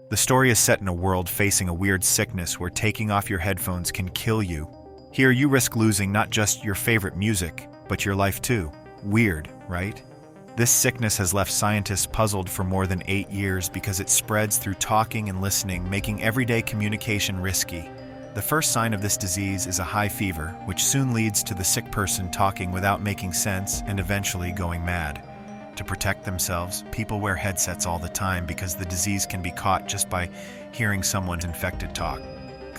The story is set in a world facing a weird sickness where taking off your headphones can kill you. Here you risk losing not just your favorite music, but your life too. Weird, right? This sickness has left scientists puzzled for more than 8 years because it spreads through talking and listening, making everyday communication risky. The first sign of this disease is a high fever, which soon leads to the sick person talking without making sense and eventually going mad. To protect themselves, people wear headsets all the time because the disease can be caught just by hearing someone's infected talk.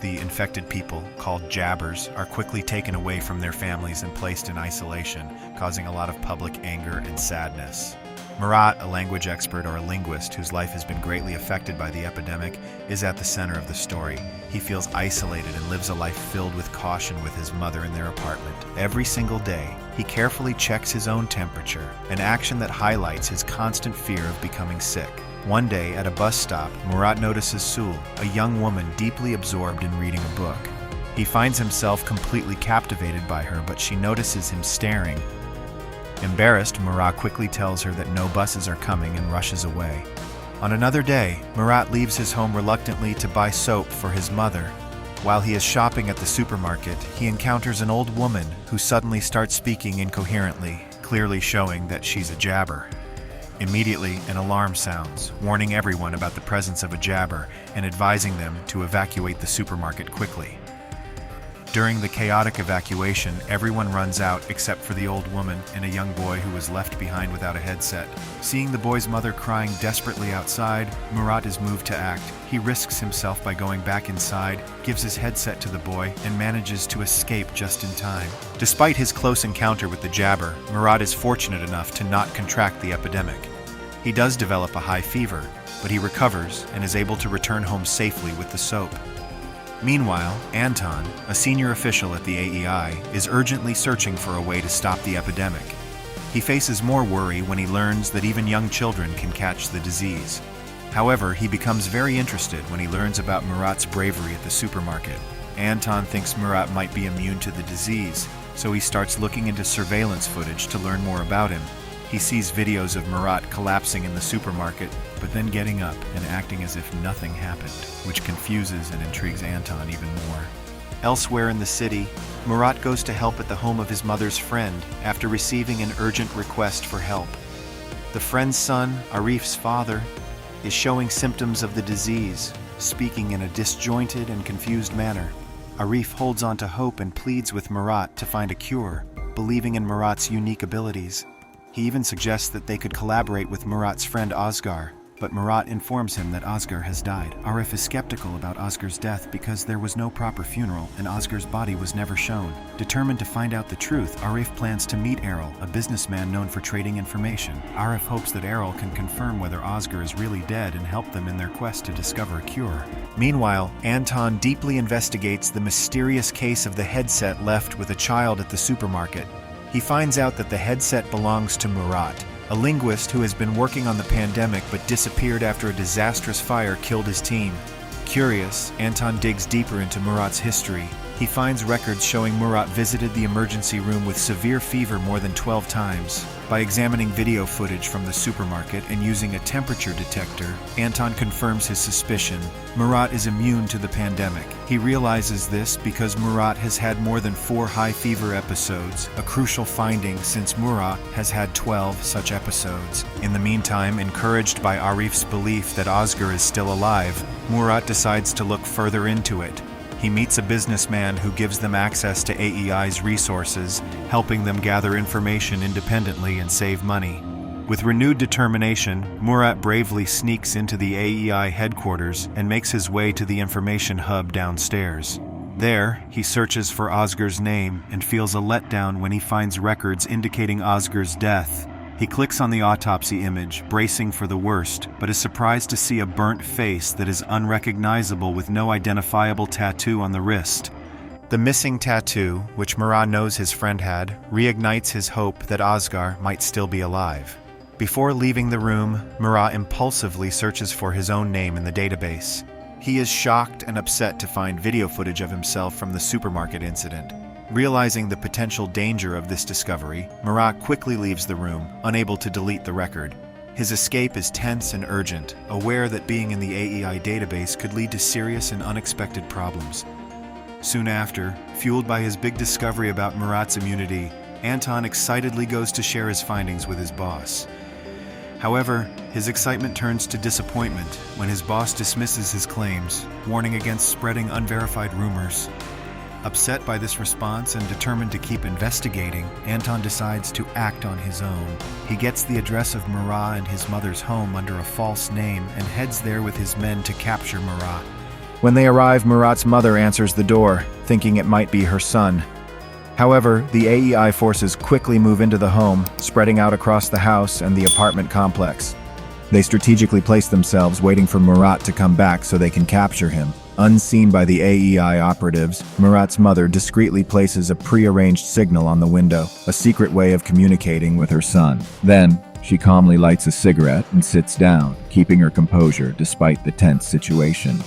The infected people, called jabbers, are quickly taken away from their families and placed in isolation, causing a lot of public anger and sadness. Murat, a language expert or a linguist whose life has been greatly affected by the epidemic, is at the center of the story. He feels isolated and lives a life filled with caution with his mother in their apartment. Every single day, he carefully checks his own temperature, an action that highlights his constant fear of becoming sick. One day, at a bus stop, Murat notices Sul, a young woman deeply absorbed in reading a book. He finds himself completely captivated by her, but she notices him staring. Embarrassed, Murat quickly tells her that no buses are coming and rushes away. On another day, Murat leaves his home reluctantly to buy soap for his mother. While he is shopping at the supermarket, he encounters an old woman who suddenly starts speaking incoherently, clearly showing that she's a jabber. Immediately, an alarm sounds, warning everyone about the presence of a jabber and advising them to evacuate the supermarket quickly. During the chaotic evacuation, everyone runs out except for the old woman and a young boy who was left behind without a headset. Seeing the boy's mother crying desperately outside, Murat is moved to act. He risks himself by going back inside, gives his headset to the boy, and manages to escape just in time. Despite his close encounter with the jabber, Murat is fortunate enough to not contract the epidemic. He does develop a high fever, but he recovers and is able to return home safely with the soap. Meanwhile, Anton, a senior official at the AEI, is urgently searching for a way to stop the epidemic. He faces more worry when he learns that even young children can catch the disease. However, he becomes very interested when he learns about Murat's bravery at the supermarket. Anton thinks Murat might be immune to the disease, so he starts looking into surveillance footage to learn more about him. He sees videos of Murat collapsing in the supermarket, but then getting up and acting as if nothing happened, which confuses and intrigues Anton even more. Elsewhere in the city, Murat goes to help at the home of his mother's friend after receiving an urgent request for help. The friend's son, Arif's father, is showing symptoms of the disease, speaking in a disjointed and confused manner. Arif holds on to hope and pleads with Murat to find a cure, believing in Murat's unique abilities. He even suggests that they could collaborate with Murat's friend Asghar, but Murat informs him that Asghar has died. Arif is skeptical about Asghar's death because there was no proper funeral and Asghar's body was never shown. Determined to find out the truth, Arif plans to meet Errol, a businessman known for trading information. Arif hopes that Errol can confirm whether Asghar is really dead and help them in their quest to discover a cure. Meanwhile, Anton deeply investigates the mysterious case of the headset left with a child at the supermarket. He finds out that the headset belongs to Murat, a linguist who has been working on the pandemic but disappeared after a disastrous fire killed his team. Curious, Anton digs deeper into Murat's history. He finds records showing Murat visited the emergency room with severe fever more than 12 times. By examining video footage from the supermarket and using a temperature detector, Anton confirms his suspicion. Murat is immune to the pandemic. He realizes this because Murat has had more than 4 high fever episodes, a crucial finding since Murat has had 12 such episodes. In the meantime, encouraged by Arif's belief that Asghar is still alive, Murat decides to look further into it. He meets a businessman who gives them access to AEI's resources, helping them gather information independently and save money. With renewed determination, Murat bravely sneaks into the AEI headquarters and makes his way to the information hub downstairs. There, he searches for Asghar's name and feels a letdown when he finds records indicating Asghar's death. He clicks on the autopsy image, bracing for the worst, but is surprised to see a burnt face that is unrecognizable with no identifiable tattoo on the wrist. The missing tattoo, which Murat knows his friend had, reignites his hope that Asghar might still be alive. Before leaving the room, Murat impulsively searches for his own name in the database. He is shocked and upset to find video footage of himself from the supermarket incident. Realizing the potential danger of this discovery, Murat quickly leaves the room, unable to delete the record. His escape is tense and urgent, aware that being in the AEI database could lead to serious and unexpected problems. Soon after, fueled by his big discovery about Murat's immunity, Anton excitedly goes to share his findings with his boss. However, his excitement turns to disappointment when his boss dismisses his claims, warning against spreading unverified rumors. Upset by this response and determined to keep investigating, Anton decides to act on his own. He gets the address of Murat and his mother's home under a false name and heads there with his men to capture Murat. When they arrive, Murat's mother answers the door, thinking it might be her son. However, the AEI forces quickly move into the home, spreading out across the house and the apartment complex. They strategically place themselves, waiting for Murat to come back so they can capture him. Unseen by the AEI operatives, Murat's mother discreetly places a pre-arranged signal on the window, a secret way of communicating with her son. Then, she calmly lights a cigarette and sits down, keeping her composure despite the tense situation.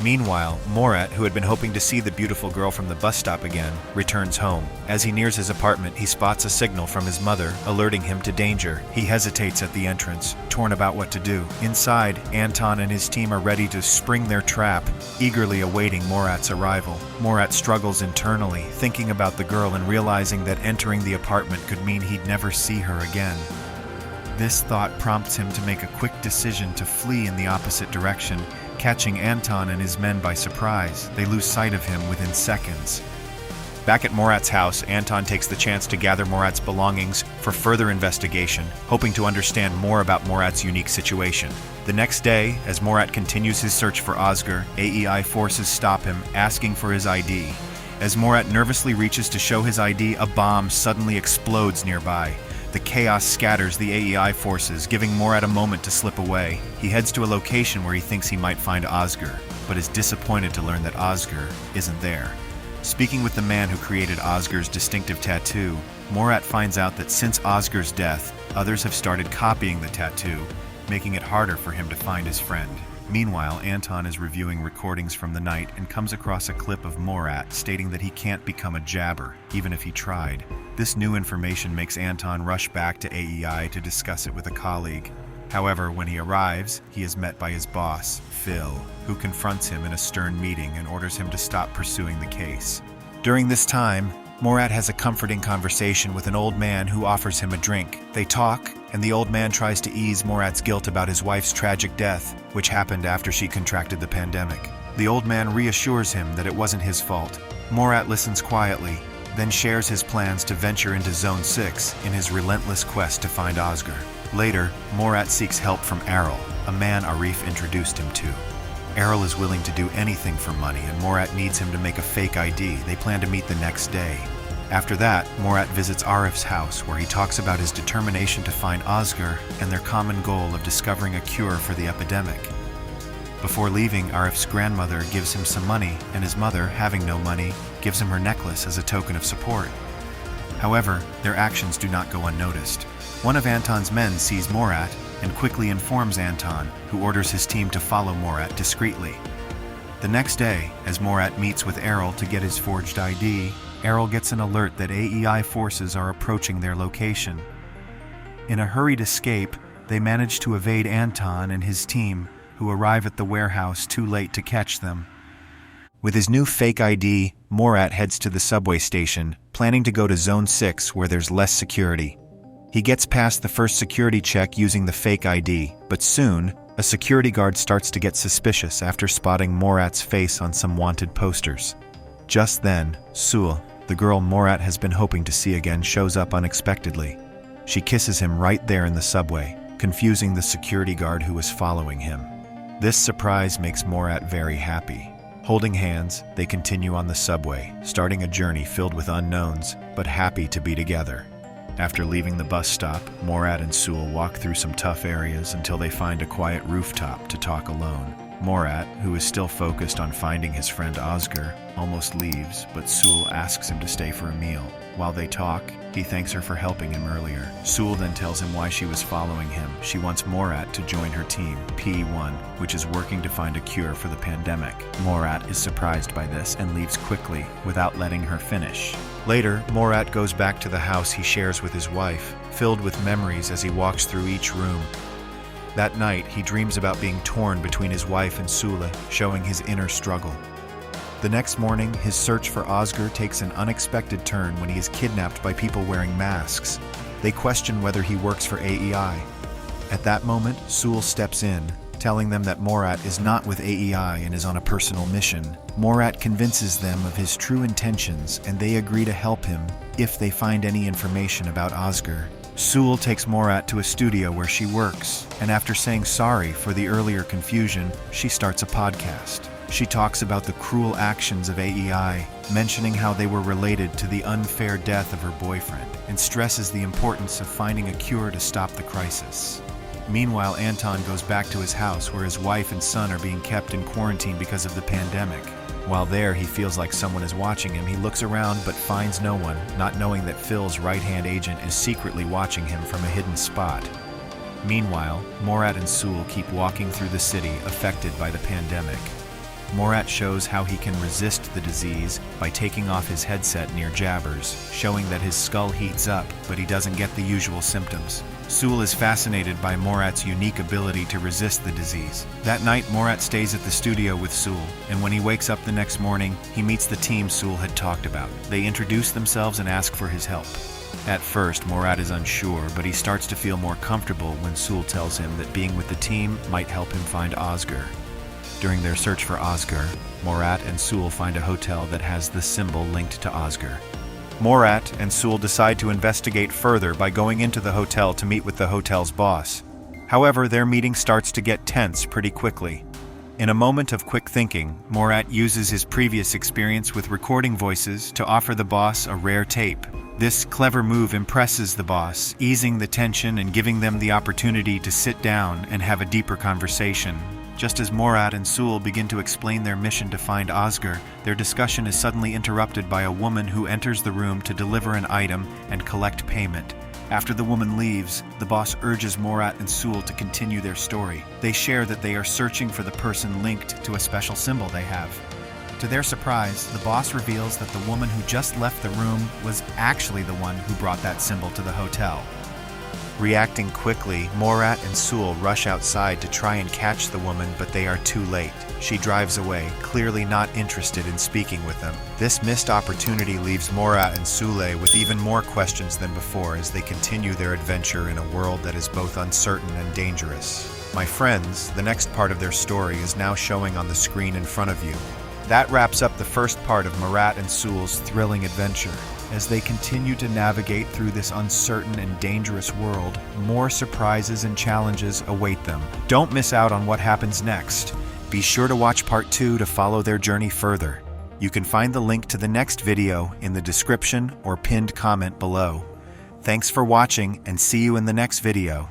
Meanwhile, Murat, who had been hoping to see the beautiful girl from the bus stop again, returns home. As he nears his apartment, he spots a signal from his mother, alerting him to danger. He hesitates at the entrance, torn about what to do. Inside, Anton and his team are ready to spring their trap, eagerly awaiting Murat's arrival. Murat struggles internally, thinking about the girl and realizing that entering the apartment could mean he'd never see her again. This thought prompts him to make a quick decision to flee in the opposite direction, catching Anton and his men by surprise. They lose sight of him within seconds. Back at Murat's house, Anton takes the chance to gather Murat's belongings for further investigation, hoping to understand more about Murat's unique situation. The next day, as Murat continues his search for Özgür, AEI forces stop him, asking for his ID. As Murat nervously reaches to show his ID, a bomb suddenly explodes nearby. The chaos scatters the AEI forces, giving Murat a moment to slip away. He heads to a location where he thinks he might find Özgür, but is disappointed to learn that Özgür isn't there. Speaking with the man who created Özgür's distinctive tattoo, Murat finds out that since Özgür's death, others have started copying the tattoo, making it harder for him to find his friend. Meanwhile, Anton is reviewing recordings from the night and comes across a clip of Murat stating that he can't become a jabber, even if he tried. This new information makes Anton rush back to AEI to discuss it with a colleague. However, when he arrives, he is met by his boss, Phil, who confronts him in a stern meeting and orders him to stop pursuing the case. During this time, Murat has a comforting conversation with an old man who offers him a drink. They talk, and the old man tries to ease Murat's guilt about his wife's tragic death, which happened after she contracted the pandemic. The old man reassures him that it wasn't his fault. Murat listens quietly, then shares his plans to venture into Zone 6 in his relentless quest to find Özgür. Later, Murat seeks help from Erol, a man Arif introduced him to. Erol is willing to do anything for money, and Murat needs him to make a fake ID. They plan to meet the next day. After that, Murat visits Arif's house, where he talks about his determination to find Özgür and their common goal of discovering a cure for the epidemic. Before leaving, Arif's grandmother gives him some money, and his mother, having no money, gives him her necklace as a token of support. However, their actions do not go unnoticed. One of Anton's men sees Murat and quickly informs Anton, who orders his team to follow Murat discreetly. The next day, as Murat meets with Erol to get his forged ID, Erol gets an alert that AEI forces are approaching their location. In a hurried escape, they manage to evade Anton and his team, who arrive at the warehouse too late to catch them. With his new fake ID, Murat heads to the subway station, planning to go to Zone 6 where there's less security. He gets past the first security check using the fake ID, but soon, a security guard starts to get suspicious after spotting Murat's face on some wanted posters. Just then, Sul, the girl Murat has been hoping to see again, shows up unexpectedly. She kisses him right there in the subway, confusing the security guard who was following him. This surprise makes Murat very happy. Holding hands, they continue on the subway, starting a journey filled with unknowns, but happy to be together. After leaving the bus stop, Murat and Sul walk through some tough areas until they find a quiet rooftop to talk alone. Murat, who is still focused on finding his friend Özgür, almost leaves, but Sul asks him to stay for a meal. While they talk, he thanks her for helping him earlier. Sul then tells him why she was following him. She wants Murat to join her team, P1, which is working to find a cure for the pandemic. Murat is surprised by this and leaves quickly, without letting her finish. Later, Murat goes back to the house he shares with his wife, filled with memories as he walks through each room. That night, he dreams about being torn between his wife and Sule, showing his inner struggle. The next morning, his search for Oscar takes an unexpected turn when he is kidnapped by people wearing masks. They question whether he works for AEI. At that moment, Sule steps in, telling them that Morat is not with AEI and is on a personal mission. Morat convinces them of his true intentions, and they agree to help him if they find any information about Oscar. Sule takes Morat to a studio where she works, and after saying sorry for the earlier confusion, she starts a podcast. She talks about the cruel actions of AEI, mentioning how they were related to the unfair death of her boyfriend, and stresses the importance of finding a cure to stop the crisis. Meanwhile, Anton goes back to his house where his wife and son are being kept in quarantine because of the pandemic. While there, he feels like someone is watching him. He looks around but finds no one, not knowing that Phil's right-hand agent is secretly watching him from a hidden spot. Meanwhile, Morat and Sule keep walking through the city affected by the pandemic. Morat shows how he can resist the disease by taking off his headset near Jabbers, showing that his skull heats up, but he doesn't get the usual symptoms. Sule is fascinated by Morat's unique ability to resist the disease. That night, Morat stays at the studio with Sule, and when he wakes up the next morning, he meets the team Sule had talked about. They introduce themselves and ask for his help. At first, Morat is unsure, but he starts to feel more comfortable when Sule tells him that being with the team might help him find Oscar. During their search for Oscar, Morat and Sule find a hotel that has the symbol linked to Oscar. Morat and Sule decide to investigate further by going into the hotel to meet with the hotel's boss. However, their meeting starts to get tense pretty quickly. In a moment of quick thinking, Morat uses his previous experience with recording voices to offer the boss a rare tape. This clever move impresses the boss, easing the tension and giving them the opportunity to sit down and have a deeper conversation. Just as Morat and Sule begin to explain their mission to find Oscar, their discussion is suddenly interrupted by a woman who enters the room to deliver an item and collect payment. After the woman leaves, the boss urges Morat and Sule to continue their story. They share that they are searching for the person linked to a special symbol they have. To their surprise, the boss reveals that the woman who just left the room was actually the one who brought that symbol to the hotel. Reacting quickly, Morat and Sule rush outside to try and catch the woman, but they are too late. She drives away, clearly not interested in speaking with them. This missed opportunity leaves Morat and Sule with even more questions than before as they continue their adventure in a world that is both uncertain and dangerous. My friends, the next part of their story is now showing on the screen in front of you. That wraps up the first part of Morat and Sule's thrilling adventure. As they continue to navigate through this uncertain and dangerous world, more surprises and challenges await them. Don't miss out on what happens next. Be sure to watch part 2 to follow their journey further. You can find the link to the next video in the description or pinned comment below. Thanks for watching and see you in the next video.